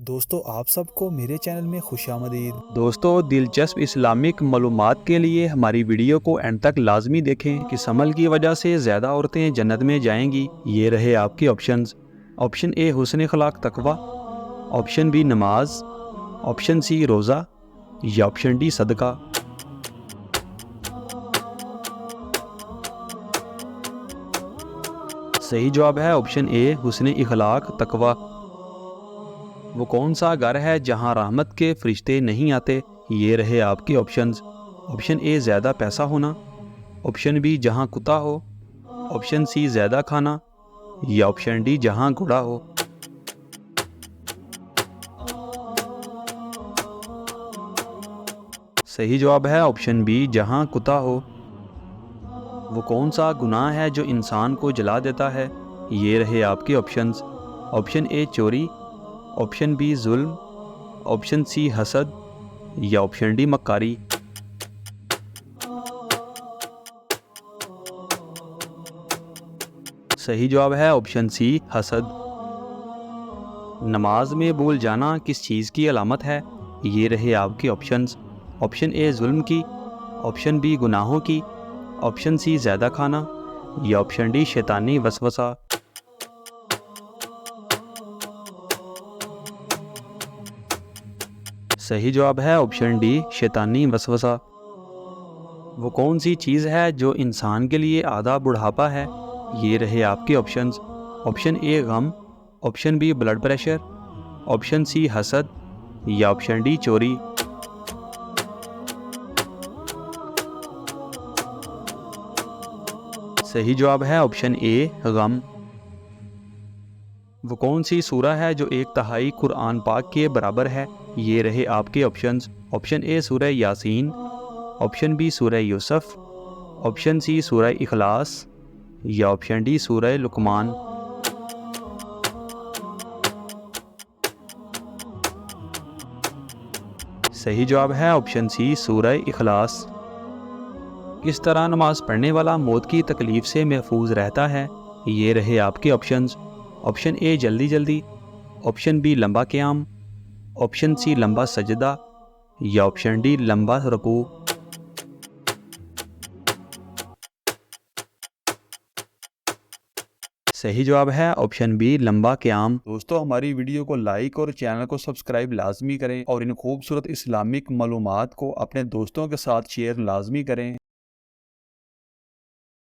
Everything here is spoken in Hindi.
दोस्तों आप सबको मेरे चैनल में खुशामदीद। दोस्तों दिलचस्प इस्लामिक मालूमात के लिए हमारी वीडियो को एंड तक लाजमी देखें कि अमल की वजह से ज़्यादा औरतें जन्नत में जाएंगी। ये रहे आपके ऑप्शंस। ऑप्शन ए हुस्न अखलाक तकवा, ऑप्शन बी नमाज, ऑप्शन सी रोज़ा या ऑप्शन डी सदका। सही जवाब है ऑप्शन ए हुस्न अखलाक तकवा। वो कौन सा घर है जहां रहमत के फरिश्ते नहीं आते? ये रहे आपके ऑप्शंस। ऑप्शन ए ज़्यादा पैसा होना, ऑप्शन बी जहां कुत्ता हो, ऑप्शन सी ज़्यादा खाना या ऑप्शन डी जहां घोड़ा हो। सही जवाब है ऑप्शन बी जहां कुत्ता हो। वो कौन सा गुनाह है जो इंसान को जला देता है? ये रहे आपके ऑप्शंस। ऑप्शन ए चोरी, ऑप्शन बी जुल्म, ऑप्शन सी हसद या ऑप्शन डी मक्कारी। सही जवाब है ऑप्शन सी हसद। नमाज में भूल जाना किस चीज़ की अलामत है? ये रहे आपके ऑप्शंस। ऑप्शन ए जुल्म की, ऑप्शन बी गुनाहों की, ऑप्शन सी ज़्यादा खाना या ऑप्शन डी शैतानी वसवसा। सही जवाब है ऑप्शन डी शैतानी वसवसा। वो कौन सी चीज़ है जो इंसान के लिए आधा बुढ़ापा है? ये रहे आपके ऑप्शंस। ऑप्शन ए गम, option B blood pressure, option C हसद या ऑप्शन डी चोरी। सही जवाब है ऑप्शन ए गम। वो कौन सी सूरह है जो 1/3 कुरान पाक के बराबर है? ये रहे आपके ऑप्शंस। ऑप्शन ए सूरह यासीन, ऑप्शन बी सूरह यूसुफ, ऑप्शन सी सूरह इखलास या ऑप्शन डी सूरह लुकमान। सही जवाब है ऑप्शन सी सूरह इखलास। किस तरह नमाज पढ़ने वाला मौत की तकलीफ से महफूज रहता है? ये रहे आपके ऑप्शंस। ऑप्शन ए जल्दी जल्दी, ऑप्शन बी लंबा क़याम, ऑप्शन सी लंबा सजदा या ऑप्शन डी लंबा रुकू। सही जवाब है ऑप्शन बी लंबा क़याम। दोस्तों हमारी वीडियो को लाइक और चैनल को सब्सक्राइब लाजमी करें और इन खूबसूरत इस्लामिक मालूमात को अपने दोस्तों के साथ शेयर लाजमी करें।